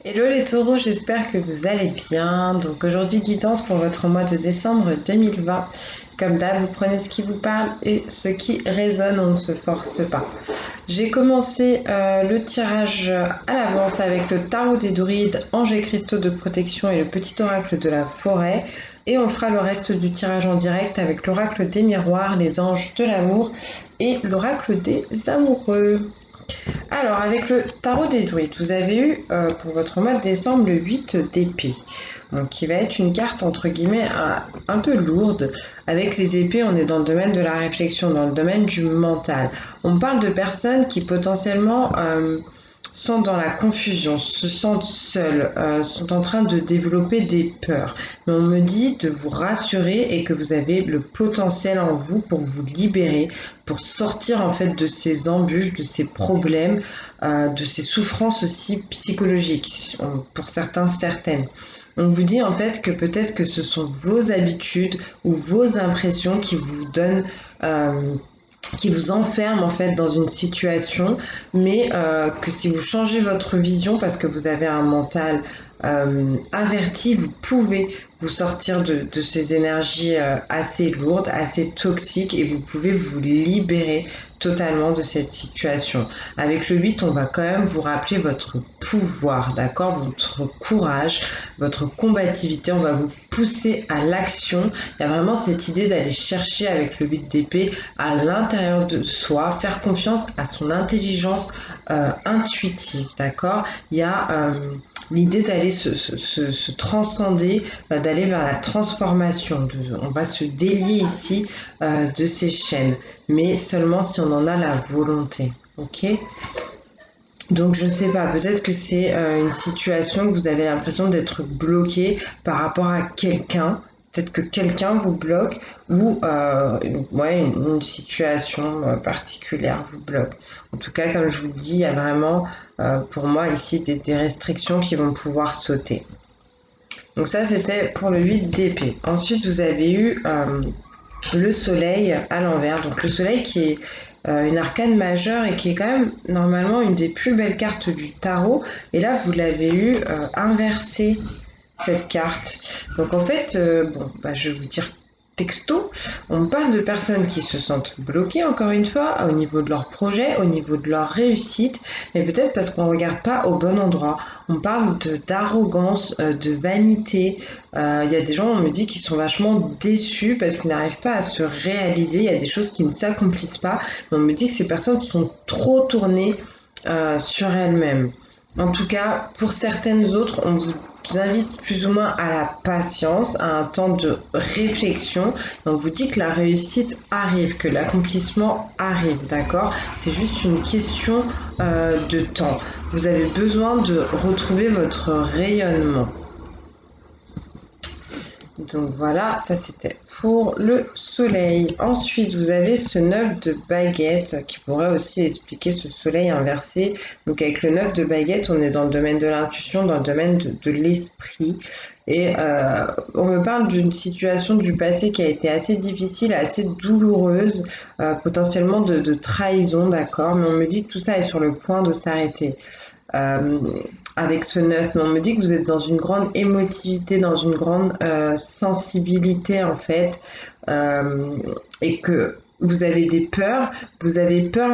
Hello les taureaux, j'espère que vous allez bien. Donc aujourd'hui, guidance pour votre mois de décembre 2020. Comme d'hab, vous prenez ce qui vous parle et ce qui résonne, on ne se force pas. J'ai commencé le tirage à l'avance avec le tarot des druides, anges et cristaux de protection et le petit oracle de la forêt. Et on fera le reste du tirage en direct avec l'oracle des miroirs, les anges de l'amour et l'oracle des amoureux. Alors, avec le tarot des druides, vous avez eu pour votre mois de décembre le 8 d'épée. Donc, qui va être une carte entre guillemets un peu lourde. Avec les épées, on est dans le domaine de la réflexion, dans le domaine du mental. On parle de personnes qui potentiellement sont dans la confusion, se sentent seules, sont en train de développer des peurs. Mais on me dit de vous rassurer et que vous avez le potentiel en vous pour vous libérer, pour sortir en fait de ces embûches, de ces problèmes, de ces souffrances aussi psychologiques, pour certains, certaines. On vous dit en fait que peut-être que ce sont vos habitudes ou vos impressions qui vous donnent qui vous enferme en fait dans une situation, mais que si vous changez votre vision parce que vous avez un mental averti, vous pouvez vous sortir de ces énergies assez lourdes, assez toxiques et vous pouvez vous libérer totalement de cette situation. Avec le 8, on va quand même vous rappeler votre pouvoir, d'accord? Votre courage, votre combativité, on va vous pousser à l'action. Il y a vraiment cette idée d'aller chercher avec le 8 d'épée à l'intérieur de soi, faire confiance à son intelligence intuitive, d'accord? Il y a l'idée d'aller se transcender, d'aller vers la transformation. On va se délier ici de ces chaînes, mais seulement si on en a la volonté, ok? Donc je sais pas, peut-être que c'est une situation que vous avez l'impression d'être bloqué par rapport à quelqu'un. Peut-être que quelqu'un vous bloque ou ouais, une situation particulière vous bloque. En tout cas, comme je vous le dis, il y a vraiment pour moi ici des restrictions qui vont pouvoir sauter. Donc ça, c'était pour le 8 d'épée. Ensuite, vous avez eu le soleil à l'envers. Donc le soleil qui est une arcane majeure et qui est quand même normalement une des plus belles cartes du tarot. Et là, vous l'avez eu inversée, cette carte. Donc en fait, bon, bah, je vais vous dire texto, on parle de personnes qui se sentent bloquées, encore une fois, au niveau de leur projet, au niveau de leur réussite, mais peut-être parce qu'on ne regarde pas au bon endroit. On parle d'arrogance, de vanité. Il y a des gens, on me dit, qui sont vachement déçus parce qu'ils n'arrivent pas à se réaliser. Il y a des choses qui ne s'accomplissent pas. Mais on me dit que ces personnes sont trop tournées sur elles-mêmes. En tout cas, pour certaines autres, on vous invite plus ou moins à la patience, à un temps de réflexion. On vous dit que la réussite arrive, que l'accomplissement arrive, d'accord? C'est juste une question de temps. Vous avez besoin de retrouver votre rayonnement. Donc voilà, ça c'était pour le soleil. Ensuite, vous avez ce 9 de baguette qui pourrait aussi expliquer ce soleil inversé. Donc avec le 9 de baguette, on est dans le domaine de l'intuition, dans le domaine de l'esprit. Et on me parle d'une situation du passé qui a été assez difficile, assez douloureuse, potentiellement de trahison, d'accord? Mais on me dit que tout ça est sur le point de s'arrêter euh, avec ce 9, mais on me dit que vous êtes dans une grande émotivité, dans une grande sensibilité en fait, et que vous avez peur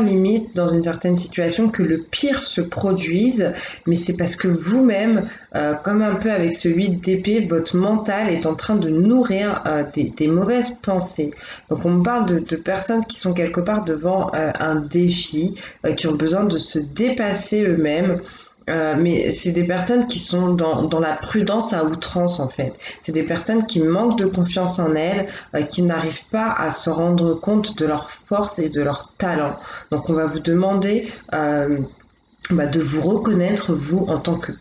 limite dans une certaine situation que le pire se produise, mais c'est parce que vous-même, comme un peu avec ce 8 d'épée, votre mental est en train de nourrir des mauvaises pensées. Donc on me parle de personnes qui sont quelque part devant un défi, qui ont besoin de se dépasser eux-mêmes. Mais c'est des personnes qui sont dans la prudence à outrance en fait. C'est des personnes qui manquent de confiance en elles, qui n'arrivent pas à se rendre compte de leur force et de leur talent. Donc on va vous demander de vous reconnaître, vous, en tant que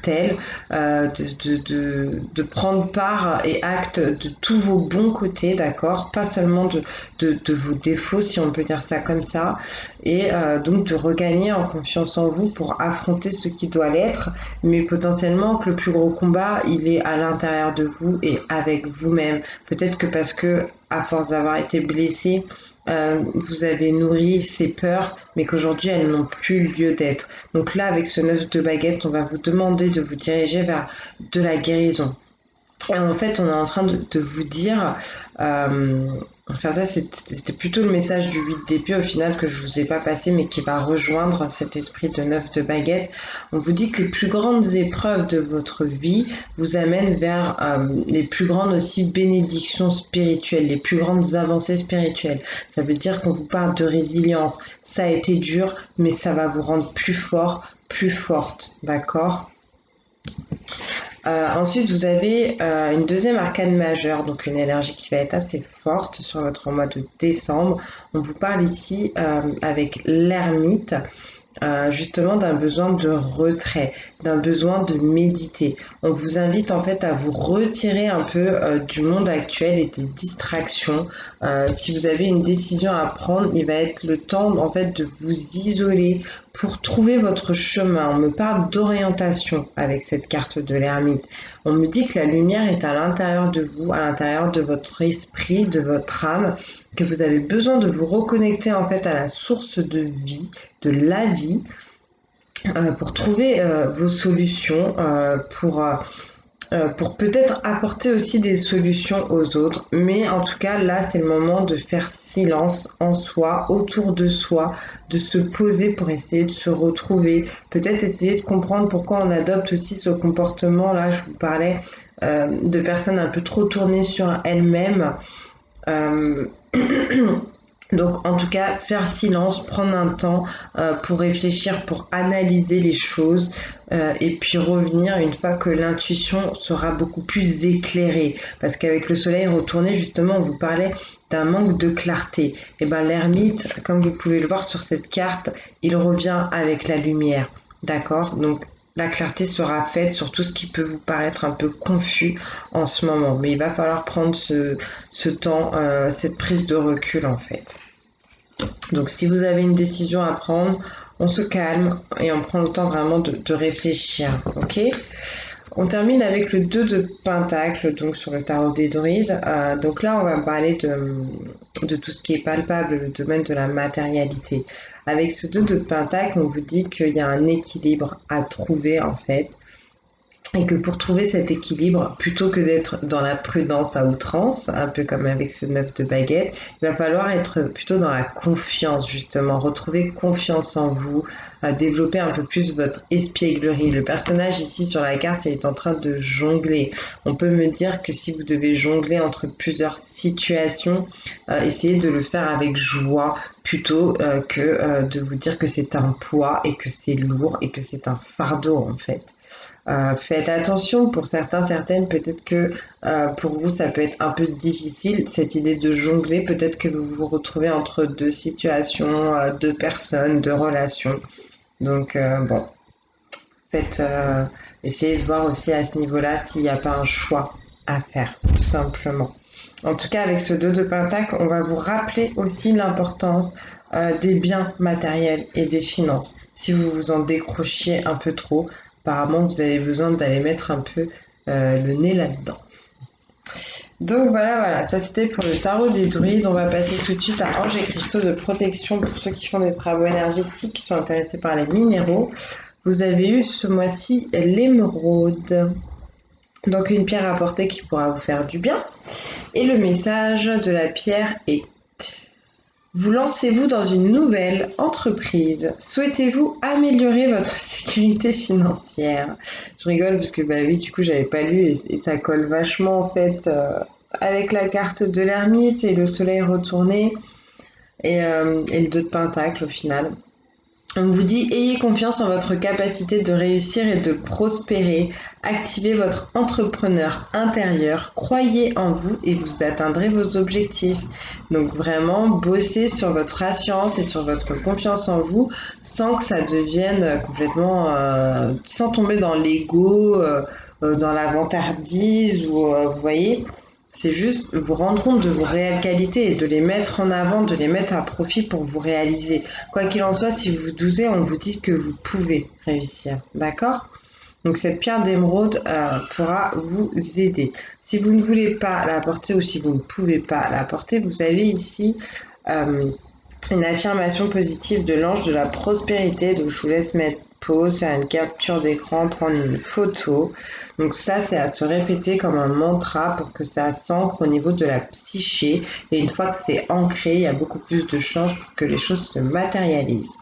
tel, de prendre part et acte de tous vos bons côtés, d'accord? Pas seulement de vos défauts, si on peut dire ça comme ça, et donc de regagner en confiance en vous pour affronter ce qui doit l'être, mais potentiellement que le plus gros combat, il est à l'intérieur de vous et avec vous-même. Peut-être que parce que à force d'avoir été blessé, vous avez nourri ces peurs, mais qu'aujourd'hui elles n'ont plus lieu d'être. Donc là, avec ce 9 de baguette, on va vous demander de vous diriger vers de la guérison. Et en fait, on est en train de vous dire, enfin ça c'était plutôt le message du 8 d'épée au final que je vous ai pas passé, mais qui va rejoindre cet esprit de 9 de baguette. On vous dit que les plus grandes épreuves de votre vie vous amènent vers les plus grandes aussi bénédictions spirituelles, les plus grandes avancées spirituelles. Ça veut dire qu'on vous parle de résilience. Ça a été dur, mais ça va vous rendre plus fort, plus forte, d'accord? Ensuite, vous avez une deuxième arcane majeure, donc une énergie qui va être assez forte sur votre mois de décembre. On vous parle ici avec l'ermite, justement d'un besoin de retrait, d'un besoin de méditer. On vous invite en fait à vous retirer un peu du monde actuel et des distractions. Si vous avez une décision à prendre, il va être le temps en fait de vous isoler pour trouver votre chemin. On me parle d'orientation avec cette carte de l'ermite. On me dit que la lumière est à l'intérieur de vous, à l'intérieur de votre esprit, de votre âme, que vous avez besoin de vous reconnecter en fait à la source de vie, de la vie, pour trouver vos solutions, pour peut-être apporter aussi des solutions aux autres. Mais en tout cas, là, c'est le moment de faire silence en soi, autour de soi, de se poser pour essayer de se retrouver, peut-être essayer de comprendre pourquoi on adopte aussi ce comportement. Là, je vous parlais de personnes un peu trop tournées sur elles-mêmes. Euh, Donc, en tout cas, faire silence, prendre un temps pour réfléchir, pour analyser les choses et puis revenir une fois que l'intuition sera beaucoup plus éclairée. Parce qu'avec le soleil retourné, justement, on vous parlait d'un manque de clarté. Et bien, l'ermite, comme vous pouvez le voir sur cette carte, il revient avec la lumière. D'accord? Donc, la clarté sera faite sur tout ce qui peut vous paraître un peu confus en ce moment. Mais il va falloir prendre ce temps, cette prise de recul en fait. Donc si vous avez une décision à prendre, on se calme et on prend le temps vraiment de réfléchir. Ok? On termine avec le 2 de Pentacle, donc sur le tarot des druides. Donc là, on va parler de tout ce qui est palpable, le domaine de la matérialité. Avec ce 2 de Pentacle, on vous dit qu'il y a un équilibre à trouver en fait. Et que pour trouver cet équilibre, plutôt que d'être dans la prudence à outrance, un peu comme avec ce 9 de baguette, il va falloir être plutôt dans la confiance, justement, retrouver confiance en vous, développer un peu plus votre espièglerie. Le personnage ici sur la carte, il est en train de jongler. On peut me dire que si vous devez jongler entre plusieurs situations, essayez de le faire avec joie, plutôt que de vous dire que c'est un poids et que c'est lourd et que c'est un fardeau, en fait. Faites attention, pour certains, certaines, peut-être que pour vous, ça peut être un peu difficile, cette idée de jongler. Peut-être que vous vous retrouvez entre deux situations, deux personnes, deux relations. Donc, bon, faites, essayez de voir aussi à ce niveau-là s'il n'y a pas un choix à faire, tout simplement. En tout cas, avec ce 2 de Pentacle, on va vous rappeler aussi l'importance des biens matériels et des finances. Si vous vous en décrochiez un peu trop, apparemment, vous avez besoin d'aller mettre un peu le nez là-dedans. Donc voilà, ça c'était pour le tarot des druides. On va passer tout de suite à Anges et cristaux de protection pour ceux qui font des travaux énergétiques, qui sont intéressés par les minéraux. Vous avez eu ce mois-ci l'émeraude. Donc une pierre à porter qui pourra vous faire du bien. Et le message de la pierre est: vous lancez-vous dans une nouvelle entreprise? Souhaitez-vous améliorer votre sécurité financière? Je rigole parce que bah oui, du coup j'avais pas lu et ça colle vachement en fait avec la carte de l'ermite et le soleil retourné et le 2 de pentacle au final. On vous dit: ayez confiance en votre capacité de réussir et de prospérer. Activez votre entrepreneur intérieur. Croyez en vous et vous atteindrez vos objectifs. Donc vraiment, bossez sur votre assurance et sur votre confiance en vous sans que ça devienne complètement... sans tomber dans l'ego, dans la vantardise ou vous voyez. C'est juste vous rendre compte de vos réelles qualités et de les mettre en avant, de les mettre à profit pour vous réaliser. Quoi qu'il en soit, si vous doutez, on vous dit que vous pouvez réussir. D'accord? Donc cette pierre d'émeraude pourra vous aider. Si vous ne voulez pas la porter ou si vous ne pouvez pas la porter, vous avez ici une affirmation positive de l'ange de la prospérité. Donc je vous laisse mettre pause, faire une capture d'écran, prendre une photo. Donc ça, c'est à se répéter comme un mantra pour que ça s'ancre au niveau de la psyché. Et une fois que c'est ancré, il y a beaucoup plus de chances pour que les choses se matérialisent.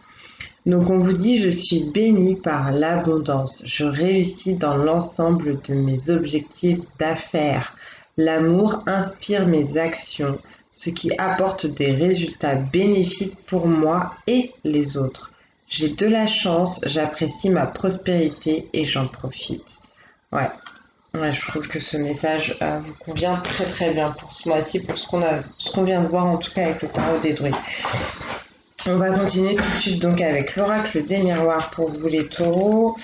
Donc on vous dit, je suis bénie par l'abondance. Je réussis dans l'ensemble de mes objectifs d'affaires. L'amour inspire mes actions, ce qui apporte des résultats bénéfiques pour moi et les autres. J'ai de la chance, j'apprécie ma prospérité et j'en profite. Ouais. Ouais, je trouve que ce message vous convient très très bien pour ce mois-ci, pour ce qu'on vient de voir en tout cas avec le tarot des druides. On va continuer tout de suite donc avec l'oracle des miroirs pour vous les taureaux.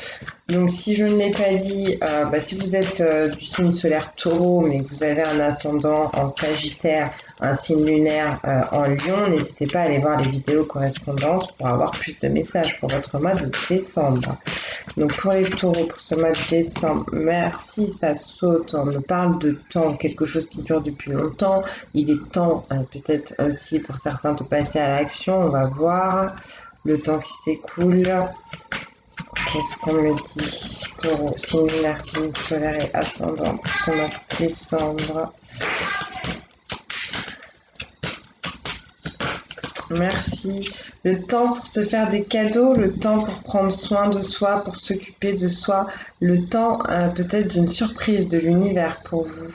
Donc si je ne l'ai pas dit, si vous êtes du signe solaire taureau mais que vous avez un ascendant en sagittaire, un signe lunaire en lion, n'hésitez pas à aller voir les vidéos correspondantes pour avoir plus de messages pour votre mois de décembre. Donc pour les taureaux, pour ce mois de décembre, merci, ça saute, on me parle de temps, quelque chose qui dure depuis longtemps. Il est temps peut-être aussi pour certains de passer à l'action, on va voir le temps qui s'écoule. Qu'est-ce qu'on me dit? Taureau, signe lunaire, signe solaire et ascendant pour ce mois de décembre. Merci. Le temps pour se faire des cadeaux, le temps pour prendre soin de soi, pour s'occuper de soi, le temps peut-être d'une surprise de l'univers pour vous.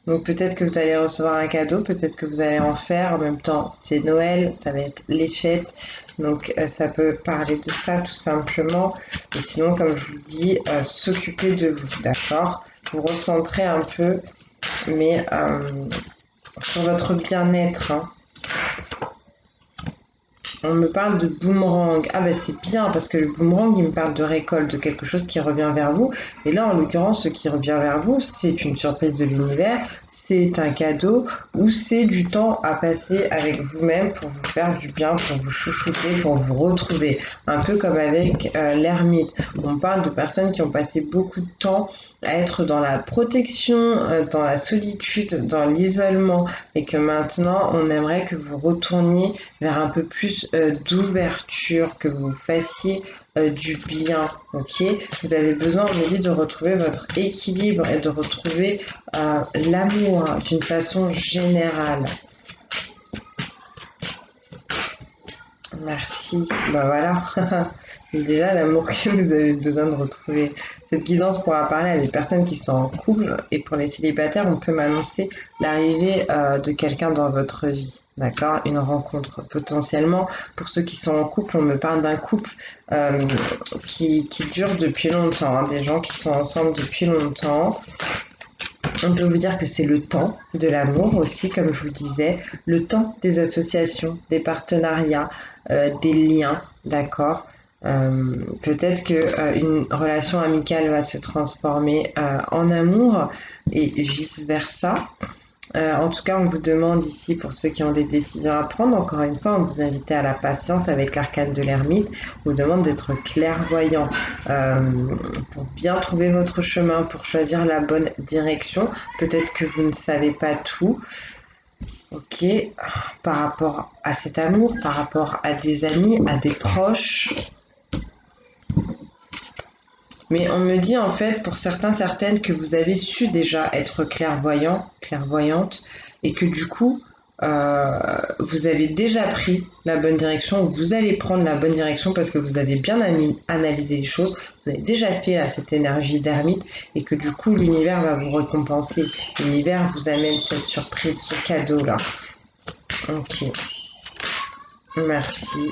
Donc peut-être que vous allez recevoir un cadeau, peut-être que vous allez en faire. En même temps, c'est Noël, ça va être les fêtes. Donc ça peut parler de ça tout simplement. Et sinon, comme je vous dis, s'occuper de vous, d'accord? Vous recentrez un peu, mais sur votre bien-être, hein. On me parle de boomerang. Ah bah c'est bien parce que le boomerang il me parle de récolte, de quelque chose qui revient vers vous. Et là en l'occurrence ce qui revient vers vous c'est une surprise de l'univers, c'est un cadeau ou c'est du temps à passer avec vous-même pour vous faire du bien, pour vous chouchouter, pour vous retrouver. Un peu comme avec l'ermite. On parle de personnes qui ont passé beaucoup de temps à être dans la protection, dans la solitude, dans l'isolement et que maintenant on aimerait que vous retourniez vers un peu plus d'ouverture, que vous fassiez du bien, ok? Vous avez besoin, on me dit, de retrouver votre équilibre et de retrouver l'amour d'une façon générale. Merci. Bah voilà, il est là l'amour que vous avez besoin de retrouver. Cette guidance pourra parler à des personnes qui sont en couple et pour les célibataires, on peut m'annoncer l'arrivée de quelqu'un dans votre vie. D'accord? Une rencontre potentiellement. Pour ceux qui sont en couple, on me parle d'un couple qui dure depuis longtemps, hein, des gens qui sont ensemble depuis longtemps. On peut vous dire que c'est le temps de l'amour aussi, comme je vous disais, le temps des associations, des partenariats, des liens, d'accord. Peut-être qu'une relation amicale va se transformer en amour et vice-versa. En tout cas, on vous demande ici, pour ceux qui ont des décisions à prendre, encore une fois, on vous invite à la patience avec l'arcane de l'ermite. On vous demande d'être clairvoyant pour bien trouver votre chemin, pour choisir la bonne direction. Peut-être que vous ne savez pas tout, ok, par rapport à cet amour, par rapport à des amis, à des proches. Mais on me dit en fait pour certains, certaines que vous avez su déjà être clairvoyant, clairvoyante et que du coup vous avez déjà pris la bonne direction ou vous allez prendre la bonne direction parce que vous avez bien analysé les choses, vous avez déjà fait là, cette énergie d'ermite et que du coup l'univers va vous récompenser. L'univers vous amène cette surprise, ce cadeau là. Ok. Merci.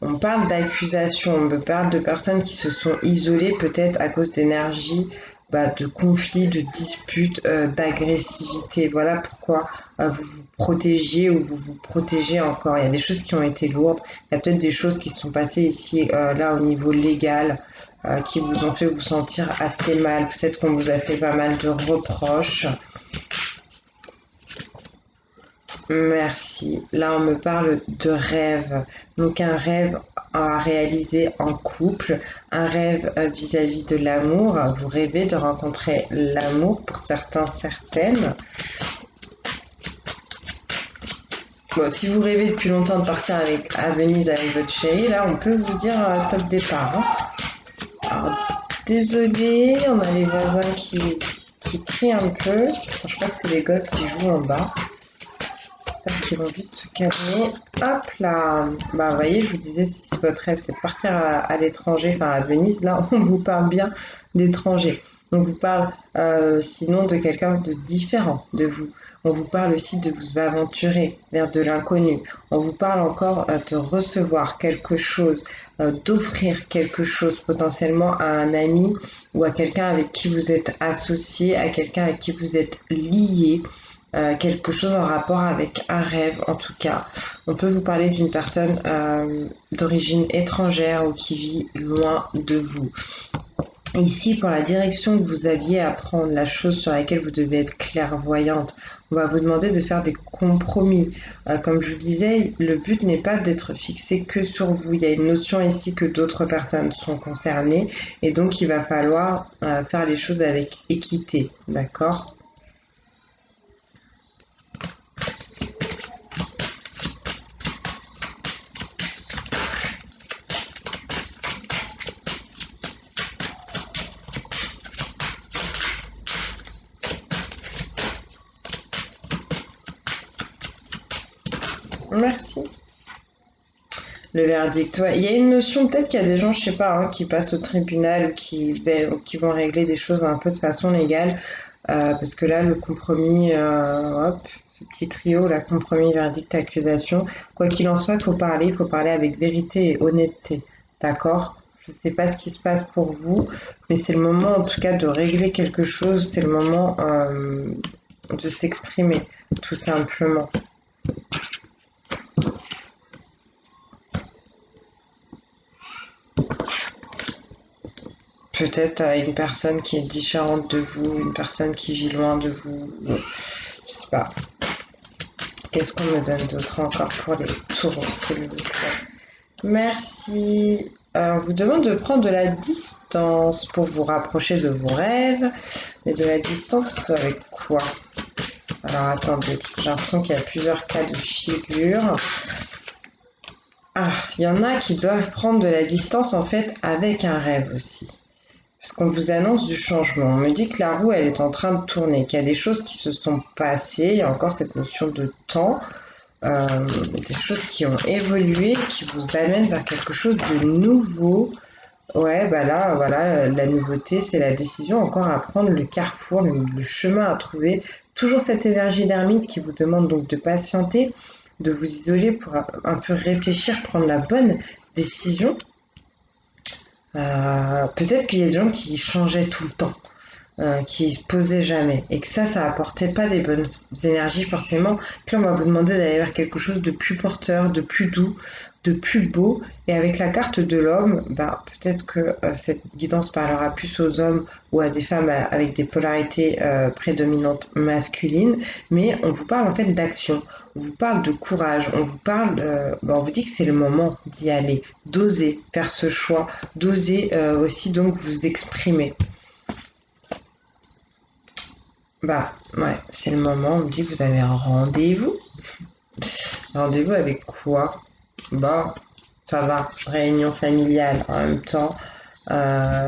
On parle d'accusation, on me parle de personnes qui se sont isolées peut-être à cause d'énergie, de conflits, de disputes, d'agressivité. Voilà pourquoi vous vous protégiez ou vous vous protégez encore. Il y a des choses qui ont été lourdes, il y a peut-être des choses qui se sont passées ici, là au niveau légal, qui vous ont fait vous sentir assez mal. Peut-être qu'on vous a fait pas mal de reproches. Merci. Là, on me parle de rêve. Donc, un rêve à réaliser en couple, un rêve vis-à-vis de l'amour. Vous rêvez de rencontrer l'amour pour certains, certaines. Bon, si vous rêvez depuis longtemps de partir à Venise avec votre chéri, là, on peut vous dire top départ, hein. Alors, désolé, on a les voisins qui crient un peu. Je crois que c'est les gosses qui jouent en bas. J'espère qu'ils vont vite se calmer. Hop là. Bah, vous voyez, je vous disais, si votre rêve c'est de partir à l'étranger, enfin à Venise, là, on vous parle bien d'étranger. On vous parle sinon de quelqu'un de différent de vous. On vous parle aussi de vous aventurer vers de l'inconnu. On vous parle encore de recevoir quelque chose, d'offrir quelque chose potentiellement à un ami ou à quelqu'un avec qui vous êtes associé, à quelqu'un avec qui vous êtes lié. Quelque chose en rapport avec un rêve en tout cas. On peut vous parler d'une personne d'origine étrangère ou qui vit loin de vous. Ici, pour la direction que vous aviez à prendre, la chose sur laquelle vous devez être clairvoyante, on va vous demander de faire des compromis. Comme je vous disais, le but n'est pas d'être fixé que sur vous. Il y a une notion ici que d'autres personnes sont concernées et donc il va falloir faire les choses avec équité, d'accord? Merci. Le verdict, ouais. Il y a une notion, peut-être qu'il y a des gens, je sais pas, hein, qui passent au tribunal ou qui vont régler des choses un peu de façon légale, parce que là, le compromis, hop, ce petit trio, la compromis, verdict, accusation, quoi qu'il en soit, il faut parler avec vérité et honnêteté, d'accord? Je sais pas ce qui se passe pour vous, mais c'est le moment, en tout cas, de régler quelque chose, c'est le moment, de s'exprimer, tout simplement. Peut-être à une personne qui est différente de vous, une personne qui vit loin de vous. Je sais pas. Qu'est-ce qu'on me donne d'autre encore pour les taureaux, s'il vous plaît? Merci. On vous demande de prendre de la distance pour vous rapprocher de vos rêves. Mais de la distance avec quoi? Alors attendez, parce que j'ai l'impression qu'il y a plusieurs cas de figure. Ah, il y en a qui doivent prendre de la distance en fait avec un rêve aussi. Parce qu'on vous annonce du changement. On me dit que la roue, elle est en train de tourner, qu'il y a des choses qui se sont passées. Il y a encore cette notion de temps, des choses qui ont évolué, qui vous amènent vers quelque chose de nouveau. Ouais, bah là, voilà, la nouveauté, c'est la décision encore à prendre, le carrefour, le chemin à trouver. Toujours cette énergie d'ermite qui vous demande donc de patienter, de vous isoler pour un peu réfléchir, prendre la bonne décision. Peut-être qu'il y a des gens qui changeaient tout le temps, qui se posaient jamais, et que ça apportait pas des bonnes énergies forcément. Que là, on va vous demander d'aller vers quelque chose de plus porteur, de plus doux, de plus beau. Et avec la carte de l'homme, bah, peut-être que cette guidance parlera plus aux hommes ou à des femmes avec des polarités prédominantes masculines, mais on vous parle en fait d'action, on vous parle de courage, on vous parle, bah, on vous dit que c'est le moment d'y aller, d'oser faire ce choix, d'oser aussi donc vous exprimer. Bah ouais, c'est le moment, on me dit que vous avez un rendez-vous. Rendez-vous avec quoi? Bah, ça va, réunion familiale en même temps.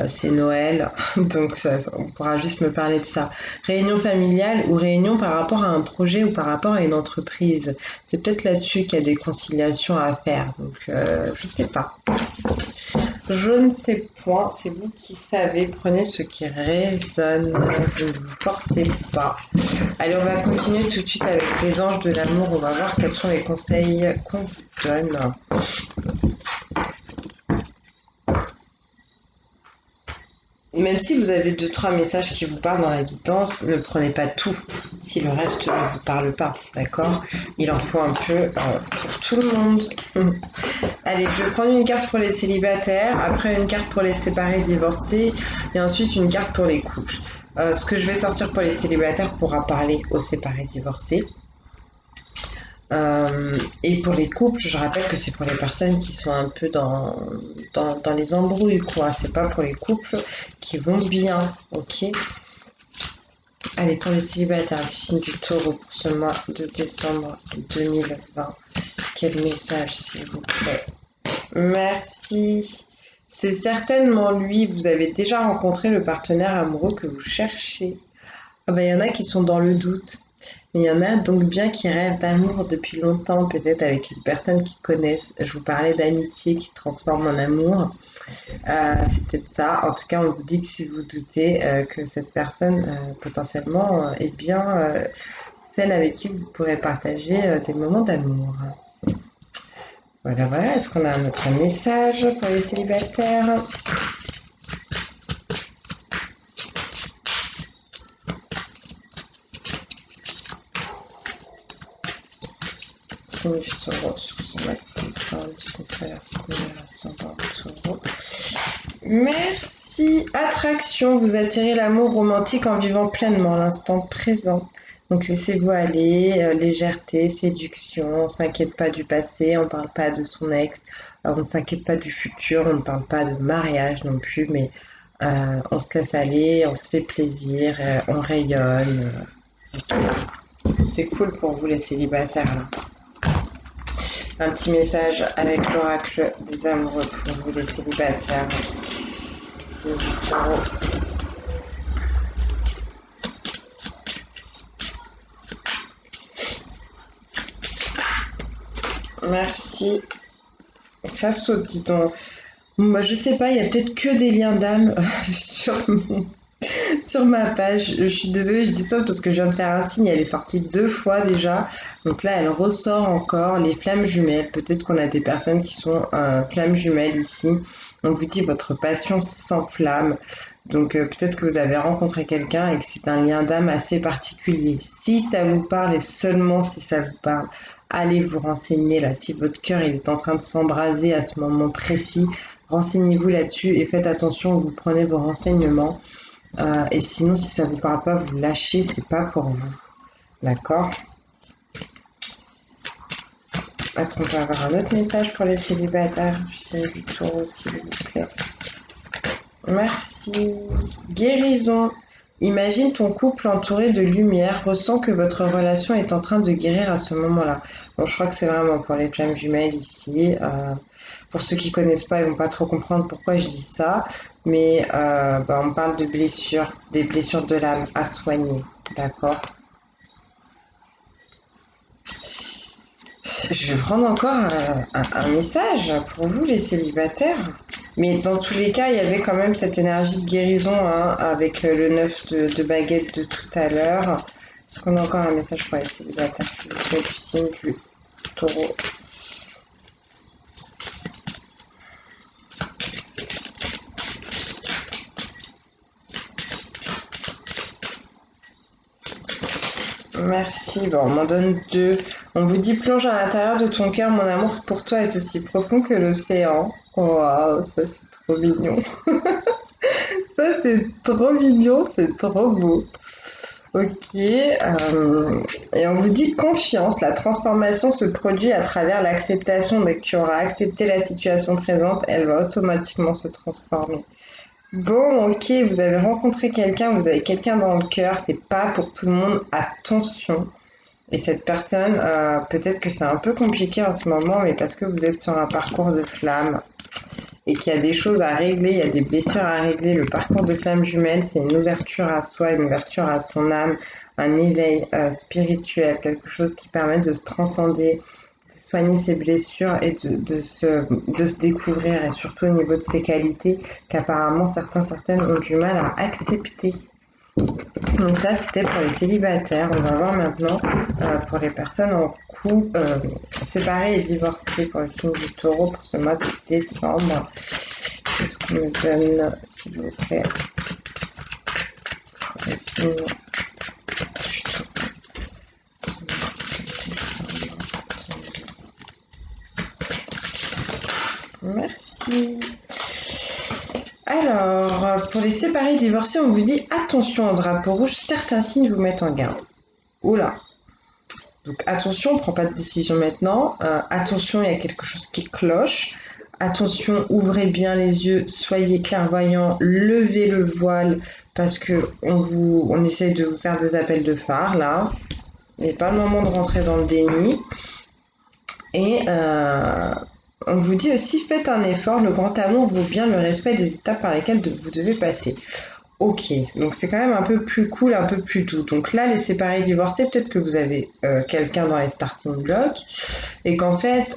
C'est Noël, donc on pourra juste me parler de ça. Réunion familiale ou réunion par rapport à un projet ou par rapport à une entreprise. C'est peut-être là-dessus qu'il y a des conciliations à faire. Donc, je sais pas. Je ne sais point, c'est vous qui savez, prenez ce qui résonne, ne vous forcez pas. Allez, on va continuer tout de suite avec les anges de l'amour, on va voir quels sont les conseils qu'on vous donne. Même si vous avez deux, trois messages qui vous parlent dans la guidance, ne prenez pas tout si le reste ne vous parle pas, d'accord? Il en faut un peu pour tout le monde. Allez, je vais prendre une carte pour les célibataires, après une carte pour les séparés divorcés et ensuite une carte pour les couples. Ce que je vais sortir pour les célibataires pourra parler aux séparés divorcés. Et pour les couples, je rappelle que c'est pour les personnes qui sont un peu dans les embrouilles, quoi. C'est pas pour les couples qui vont bien, ok? Allez, pour les célibataires du signe du Taureau pour ce mois de décembre 2020, quel message, s'il vous plaît? Merci. C'est certainement lui. Vous avez déjà rencontré le partenaire amoureux que vous cherchez. Ah ben, il y en a qui sont dans le doute. Mais il y en a donc bien qui rêvent d'amour depuis longtemps, peut-être avec une personne qu'ils connaissent. Je vous parlais d'amitié qui se transforme en amour. C'est peut-être ça. En tout cas, on vous dit que si vous doutez que cette personne potentiellement est bien celle avec qui vous pourrez partager des moments d'amour. Voilà, voilà. Est-ce qu'on a un autre message pour les célibataires? Signe du Taureau sur ce mois de décembre, signe solaire, signe ascendant Taureau. Merci. Attraction, vous attirez l'amour romantique en vivant pleinement l'instant présent. Donc laissez-vous aller, légèreté, séduction, on ne s'inquiète pas du passé, on ne parle pas de son ex, on ne s'inquiète pas du futur, on ne parle pas de mariage non plus, mais on se laisse aller, on se fait plaisir, on rayonne. C'est cool pour vous les célibataires là. Un petit message avec l'oracle des amoureux pour vous les célibataires. C'est du Taureau. Merci. Ça saute, dis donc. Moi, je sais pas, il y a peut-être que des liens d'âme sur ma page. Je suis désolée, je dis ça parce que je viens de faire un signe. Elle est sortie 2 fois déjà. Donc là, elle ressort encore. Les flammes jumelles. Peut-être qu'on a des personnes qui sont flammes jumelles ici. On vous dit votre passion s'enflamme. Donc peut-être que vous avez rencontré quelqu'un et que c'est un lien d'âme assez particulier. Si ça vous parle et seulement si ça vous parle, allez vous renseigner là. Si votre cœur il est en train de s'embraser à ce moment précis, renseignez-vous là-dessus et faites attention où vous prenez vos renseignements. Et sinon, si ça vous parle pas, vous lâchez, c'est pas pour vous. D'accord? Est-ce qu'on peut avoir un autre message pour les célibataires du signe du Taureau, s'il vous plaît? Merci. Guérison. Imagine ton couple entouré de lumière, ressens que votre relation est en train de guérir à ce moment-là. Bon, je crois que c'est vraiment pour les flammes jumelles ici. Pour ceux qui connaissent pas, ils vont pas trop comprendre pourquoi je dis ça, mais on parle de blessures, des blessures de l'âme à soigner, d'accord? Je vais prendre encore un message pour vous, les célibataires. Mais dans tous les cas, il y avait quand même cette énergie de guérison hein, avec le 9 de baguette de tout à l'heure. Est-ce qu'on a encore un message pour les célibataires? Je vous fais du signe du Taureau. Merci. Bon, on m'en donne 2. On vous dit plonge à l'intérieur de ton cœur, mon amour pour toi est aussi profond que l'océan. Waouh, ça c'est trop mignon. Ça c'est trop mignon, c'est trop beau. Ok. Et on vous dit confiance. La transformation se produit à travers l'acceptation. Dès que tu auras accepté la situation présente, elle va automatiquement se transformer. Bon, ok, vous avez rencontré quelqu'un, vous avez quelqu'un dans le cœur, c'est pas pour tout le monde, attention. Et cette personne, peut-être que c'est un peu compliqué en ce moment, mais parce que vous êtes sur un parcours de flamme et qu'il y a des choses à régler, il y a des blessures à régler. Le parcours de flamme jumelle, c'est une ouverture à soi, une ouverture à son âme, un éveil spirituel, quelque chose qui permet de se transcender, de soigner ses blessures et de se découvrir, et surtout au niveau de ses qualités, qu'apparemment certaines ont du mal à accepter. Donc ça, c'était pour les célibataires. On va voir maintenant pour les personnes en couple, séparées et divorcées pour le signe du Taureau pour ce mois de décembre. Qu'est-ce qu'on me donne, s'il vous plaît, pour le signe du Taureau. Merci. Alors, pour les séparés et divorcés, on vous dit attention au drapeau rouge, certains signes vous mettent en garde. Oula, Donc attention, on ne prend pas de décision maintenant. Attention, il y a quelque chose qui cloche. Attention, ouvrez bien les yeux, soyez clairvoyants, levez le voile parce que on essaye de vous faire des appels de phare là. Il n'est pas le moment de rentrer dans le déni. Et on vous dit aussi, faites un effort, le grand amour vaut bien le respect des étapes par lesquelles vous devez passer. Ok, donc c'est quand même un peu plus cool, un peu plus doux. Donc là, les séparés divorcés, peut-être que vous avez quelqu'un dans les starting blocks et qu'en fait,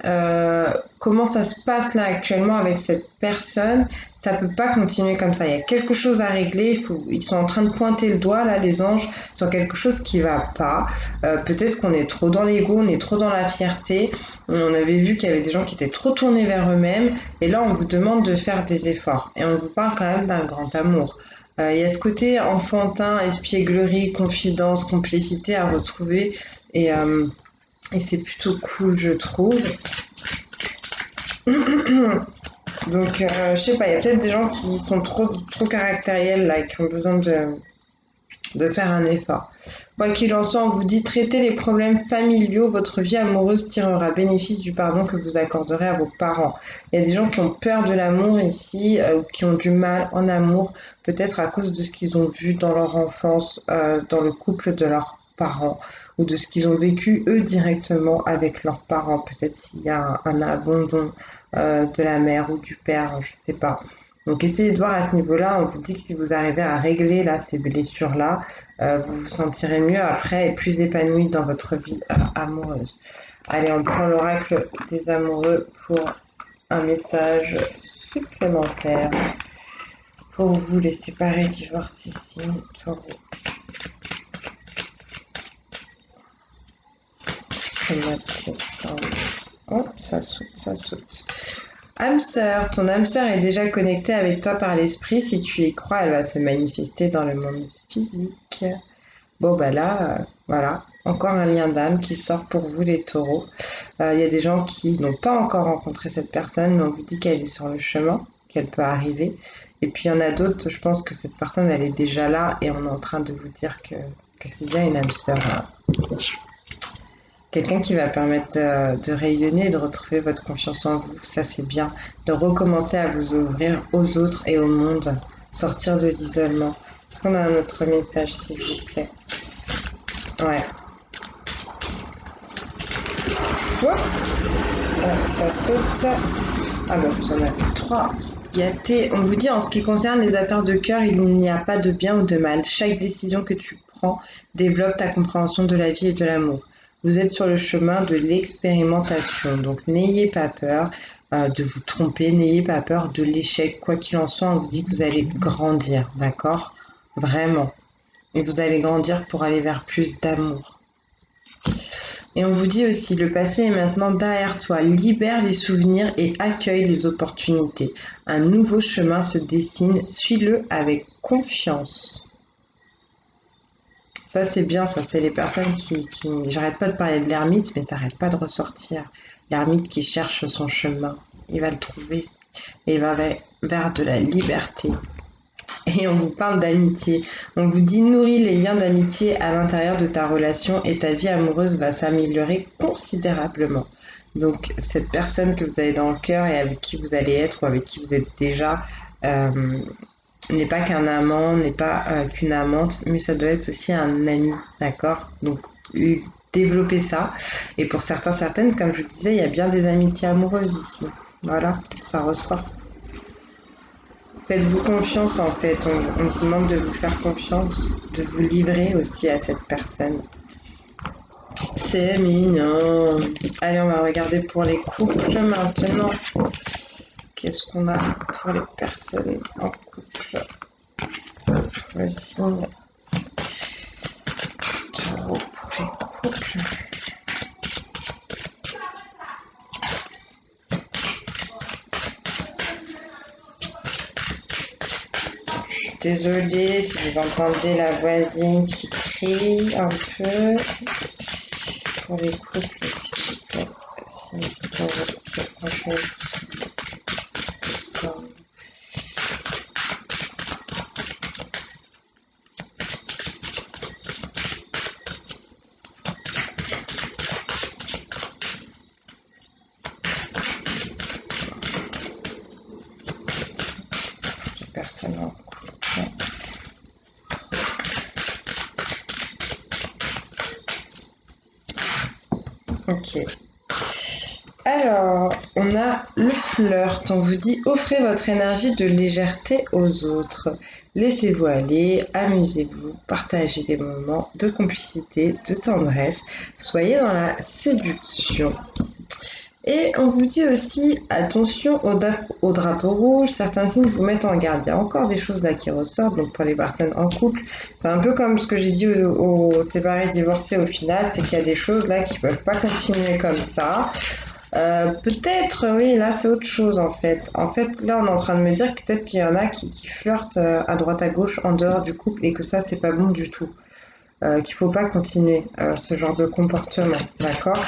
comment ça se passe là actuellement avec cette personne, ça peut pas continuer comme ça. Il y a quelque chose à régler. Ils sont en train de pointer le doigt là, les anges, sur quelque chose qui va pas. Peut-être qu'on est trop dans l'ego, on est trop dans la fierté. On avait vu qu'il y avait des gens qui étaient trop tournés vers eux-mêmes. Et là, on vous demande de faire des efforts. Et on vous parle quand même d'un grand amour. Il y a ce côté enfantin, espièglerie, confidence, complicité à retrouver et c'est plutôt cool, je trouve. Donc, je sais pas, il y a peut-être des gens qui sont trop caractériels là, et qui ont besoin de faire un effort. Quoi qu'il en soit, on vous dit traiter les problèmes familiaux, votre vie amoureuse tirera bénéfice du pardon que vous accorderez à vos parents. Il y a des gens qui ont peur de l'amour ici, ou qui ont du mal en amour, peut-être à cause de ce qu'ils ont vu dans leur enfance, dans le couple de leurs parents, ou de ce qu'ils ont vécu eux directement avec leurs parents. Peut-être qu'il y a un abandon de la mère ou du père, je sais pas. Donc essayez de voir à ce niveau-là, on vous dit que si vous arrivez à régler là, ces blessures-là, vous vous sentirez mieux après et plus épanoui dans votre vie amoureuse. Allez, on prend l'oracle des amoureux pour un message supplémentaire pour vous, les séparés, divorcés, signes, taureaux. Oh, ça saute, ça saute. Âme sœur, ton âme sœur est déjà connectée avec toi par l'esprit. Si tu y crois, elle va se manifester dans le monde physique. Bon, bah là, voilà, encore un lien d'âme qui sort pour vous, les taureaux. Il y a des gens qui n'ont pas encore rencontré cette personne, mais on vous dit qu'elle est sur le chemin, qu'elle peut arriver. Et puis il y en a d'autres, je pense que cette personne, elle est déjà là et on est en train de vous dire que c'est bien une âme sœur. Quelqu'un qui va permettre de rayonner et de retrouver votre confiance en vous, ça c'est bien. De recommencer à vous ouvrir aux autres et au monde, sortir de l'isolement. Est-ce qu'on a un autre message, s'il vous plaît? Ouais. Hop. Ça saute. Ah bah vous en avez trois. Gâté. On vous dit en ce qui concerne les affaires de cœur, il n'y a pas de bien ou de mal. Chaque décision que tu prends développe ta compréhension de la vie et de l'amour. Vous êtes sur le chemin de l'expérimentation, donc n'ayez pas peur de vous tromper, n'ayez pas peur de l'échec. Quoi qu'il en soit, on vous dit que vous allez grandir, d'accord? Vraiment. Et vous allez grandir pour aller vers plus d'amour. Et on vous dit aussi, le passé est maintenant derrière toi, libère les souvenirs et accueille les opportunités. Un nouveau chemin se dessine, suis-le avec confiance. Ça c'est bien, ça c'est les personnes J'arrête pas de parler de l'ermite, mais ça n'arrête pas de ressortir. L'ermite qui cherche son chemin, il va le trouver et il va vers de la liberté. Et on vous parle d'amitié. On vous dit nourris les liens d'amitié à l'intérieur de ta relation et ta vie amoureuse va s'améliorer considérablement. Donc cette personne que vous avez dans le cœur et avec qui vous allez être ou avec qui vous êtes déjà n'est pas qu'un amant, n'est pas qu'une amante, mais ça doit être aussi un ami, d'accord? Donc développer ça. Et pour certaines, comme je vous disais, il y a bien des amitiés amoureuses ici. Voilà, ça ressort. Faites-vous confiance en fait, on vous demande de vous faire confiance, de vous livrer aussi à cette personne. C'est mignon. Allez, on va regarder pour les couples maintenant. Qu'est-ce qu'on a pour les personnes en couple? Le signe taureau pour les couples. Désolée si vous entendez la voisine qui crie un peu. Pour les couples, s'il vous plaît. Signe du taureau, quel conseil personne en couple. Ok. Alors, on a le flirt. On vous dit offrez votre énergie de légèreté aux autres. Laissez-vous aller, amusez-vous, partagez des moments de complicité, de tendresse. Soyez dans la séduction. Et on vous dit aussi attention au drapeau rouge, certains signes vous mettent en garde. Il y a encore des choses là qui ressortent, donc pour les personnes en couple, c'est un peu comme ce que j'ai dit aux séparés divorcés au final, c'est qu'il y a des choses là qui peuvent pas continuer comme ça. Peut-être, oui, là c'est autre chose en fait. En fait, là on est en train de me dire que peut-être qu'il y en a qui flirtent à droite à gauche en dehors du couple et que ça c'est pas bon du tout. Qu'il faut pas continuer ce genre de comportement, d'accord?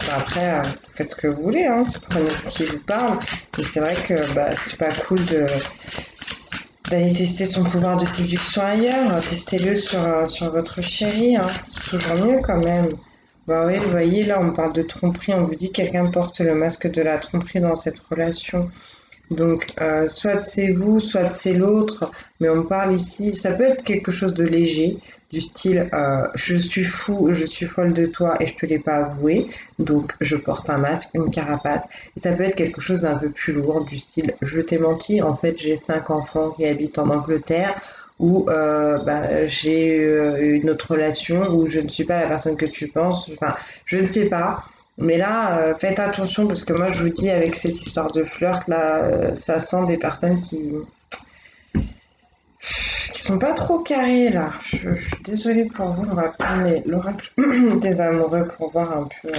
Après, vous faites ce que vous voulez, hein, vous prenez ce qui vous parle. Et c'est vrai que c'est pas cool d'aller tester son pouvoir de séduction ailleurs. Testez-le sur votre chéri, hein. C'est toujours mieux quand même. Bah oui, vous voyez, là on parle de tromperie, on vous dit que quelqu'un porte le masque de la tromperie dans cette relation. Donc, soit c'est vous, soit c'est l'autre, mais on parle ici, ça peut être quelque chose de léger, du style je suis fou, je suis folle de toi et je te l'ai pas avoué, donc je porte un masque, une carapace. Et ça peut être quelque chose d'un peu plus lourd, du style je t'ai menti, en fait j'ai 5 enfants qui habitent en Angleterre, ou j'ai une autre relation où je ne suis pas la personne que tu penses, enfin je ne sais pas. Mais là, faites attention parce que moi, je vous dis, avec cette histoire de flirt, là, ça sent des personnes qui sont pas trop carrées, là. Je suis désolée pour vous. On va prendre l'oracle des amoureux pour voir un peu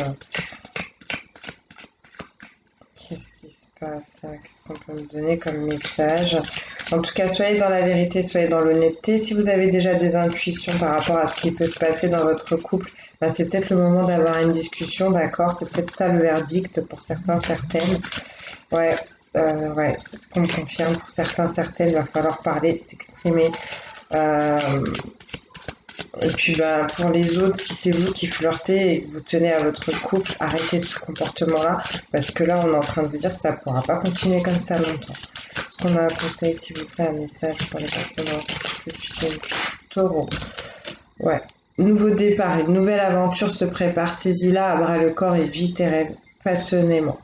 qu'est-ce qui se passe, qu'est-ce qu'on peut me donner comme message. En tout cas, soyez dans la vérité, soyez dans l'honnêteté. Si vous avez déjà des intuitions par rapport à ce qui peut se passer dans votre couple, c'est peut-être le moment d'avoir une discussion, d'accord? C'est peut-être ça le verdict pour certains, certaines. Ouais, ouais, c'est ce qu'on me confirme. Pour certains, certaines, il va falloir parler, s'exprimer. Euh, et puis pour les autres, si c'est vous qui flirtez et que vous tenez à votre couple, arrêtez ce comportement-là, parce que là, on est en train de vous dire que ça ne pourra pas continuer comme ça longtemps. Est-ce qu'on a un conseil, s'il vous plaît, un message pour les personnes en couple que tu sais, taureau? Ouais. Nouveau départ, une nouvelle aventure se prépare. Saisis-la à bras le corps et vis tes rêves passionnément.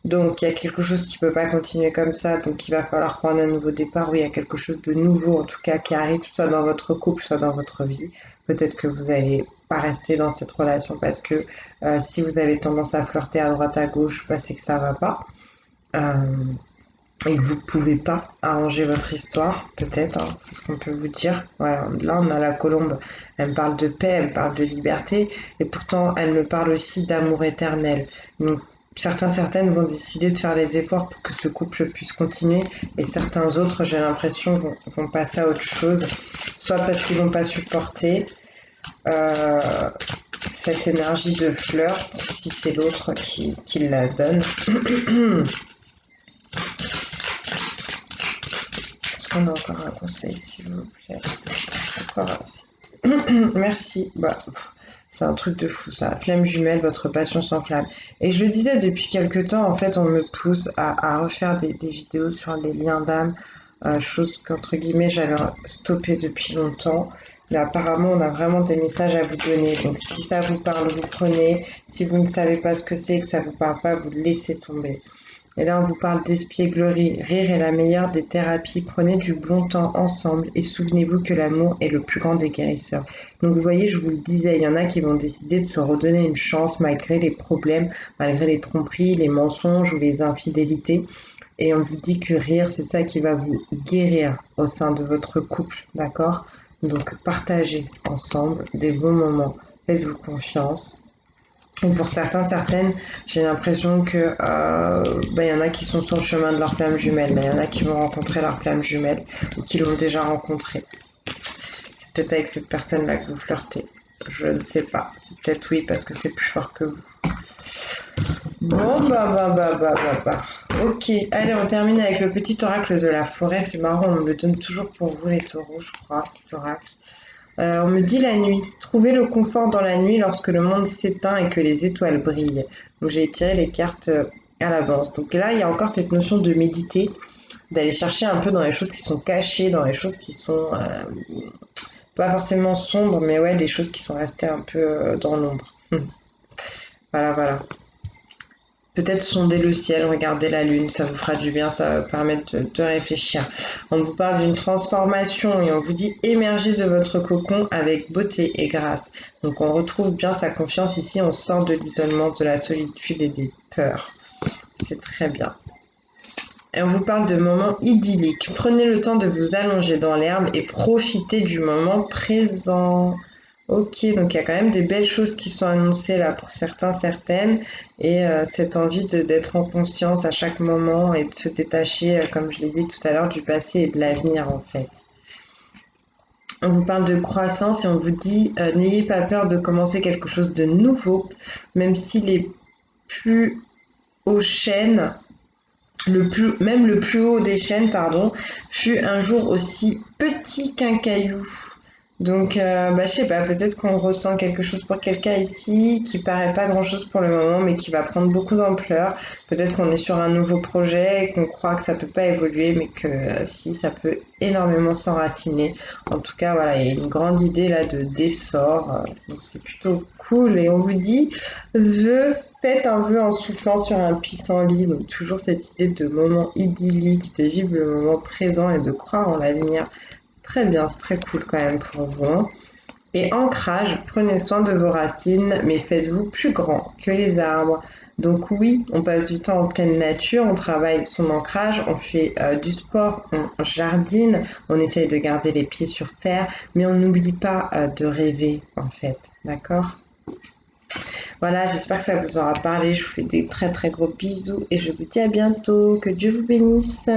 Donc il y a quelque chose qui ne peut pas continuer comme ça, donc il va falloir prendre un nouveau départ, où il y a quelque chose de nouveau en tout cas qui arrive, soit dans votre couple, soit dans votre vie. Peut-être que vous n'allez pas rester dans cette relation parce que si vous avez tendance à flirter à droite à gauche, c'est que ça va pas. Et que vous ne pouvez pas arranger votre histoire, peut-être, hein, c'est ce qu'on peut vous dire. Ouais, là, on a la colombe, elle me parle de paix, elle me parle de liberté, et pourtant, elle me parle aussi d'amour éternel. Donc, certaines vont décider de faire les efforts pour que ce couple puisse continuer, et certains autres, j'ai l'impression, vont passer à autre chose, soit parce qu'ils vont pas supporter euh, cette énergie de flirt, si c'est l'autre qui la donne. Est-ce qu'on a encore un conseil, s'il vous plaît? Encore un. Merci. C'est un truc de fou, ça. Flamme jumelle, votre passion s'enflamme. Et je le disais, depuis quelques temps, en fait, on me pousse à refaire des vidéos sur les liens d'âme, chose qu'entre guillemets, j'avais stoppé depuis longtemps. Mais apparemment, on a vraiment des messages à vous donner. Donc, si ça vous parle, vous prenez. Si vous ne savez pas ce que c'est, que ça vous parle pas, vous laissez tomber. Et là, on vous parle d'espièglerie. Rire est la meilleure des thérapies. Prenez du bon temps ensemble et souvenez-vous que l'amour est le plus grand des guérisseurs. Donc, vous voyez, je vous le disais, il y en a qui vont décider de se redonner une chance malgré les problèmes, malgré les tromperies, les mensonges ou les infidélités. Et on vous dit que rire, c'est ça qui va vous guérir au sein de votre couple, d'accord? Donc, partagez ensemble des bons moments. Faites-vous confiance. Et pour certains, certaines, j'ai l'impression que y en a qui sont sur le chemin de leur flamme jumelle. Il y en a qui vont rencontrer leur flamme jumelle ou qui l'ont déjà rencontrée. C'est peut-être avec cette personne-là que vous flirtez. Je ne sais pas. C'est peut-être oui parce que c'est plus fort que vous. Bon, Ok, allez, on termine avec le petit oracle de la forêt. C'est marrant, on me le donne toujours pour vous les taureaux, je crois, cet oracle. On me dit la nuit. Trouvez le confort dans la nuit lorsque le monde s'éteint et que les étoiles brillent. Donc j'ai tiré les cartes à l'avance. Donc là, il y a encore cette notion de méditer, d'aller chercher un peu dans les choses qui sont cachées, dans les choses qui sont pas forcément sombres, mais ouais, des choses qui sont restées un peu dans l'ombre. Voilà, voilà. Peut-être sonder le ciel, regarder la lune, ça vous fera du bien, ça va vous permettre de réfléchir. On vous parle d'une transformation et on vous dit émerger de votre cocon avec beauté et grâce. Donc on retrouve bien sa confiance ici, on sort de l'isolement, de la solitude et des peurs. C'est très bien. Et on vous parle de moments idylliques. Prenez le temps de vous allonger dans l'herbe et profitez du moment présent. Ok, donc il y a quand même des belles choses qui sont annoncées là pour certains, certaines, et cette envie d'être en conscience à chaque moment et de se détacher, comme je l'ai dit tout à l'heure, du passé et de l'avenir en fait. On vous parle de croissance et on vous dit n'ayez pas peur de commencer quelque chose de nouveau, même si les plus hauts chênes même le plus haut des chênes, pardon, fut un jour aussi petit qu'un caillou. Donc, je sais pas, peut-être qu'on ressent quelque chose pour quelqu'un ici qui paraît pas grand-chose pour le moment, mais qui va prendre beaucoup d'ampleur. Peut-être qu'on est sur un nouveau projet et qu'on croit que ça peut pas évoluer, mais que si, ça peut énormément s'enraciner. En tout cas, voilà, il y a une grande idée là d'essor, donc c'est plutôt cool. Et on vous dit, faites un vœu en soufflant sur un pissenlit. Donc toujours cette idée de moment idyllique, de vivre le moment présent et de croire en l'avenir. Très bien, c'est très cool quand même pour vous, hein. Et ancrage, prenez soin de vos racines, mais faites-vous plus grand que les arbres. Donc oui, on passe du temps en pleine nature, on travaille son ancrage, on fait du sport, on jardine, on essaye de garder les pieds sur terre, mais on n'oublie pas de rêver en fait, d'accord? Voilà, j'espère que ça vous aura parlé, je vous fais des très très gros bisous et je vous dis à bientôt, que Dieu vous bénisse.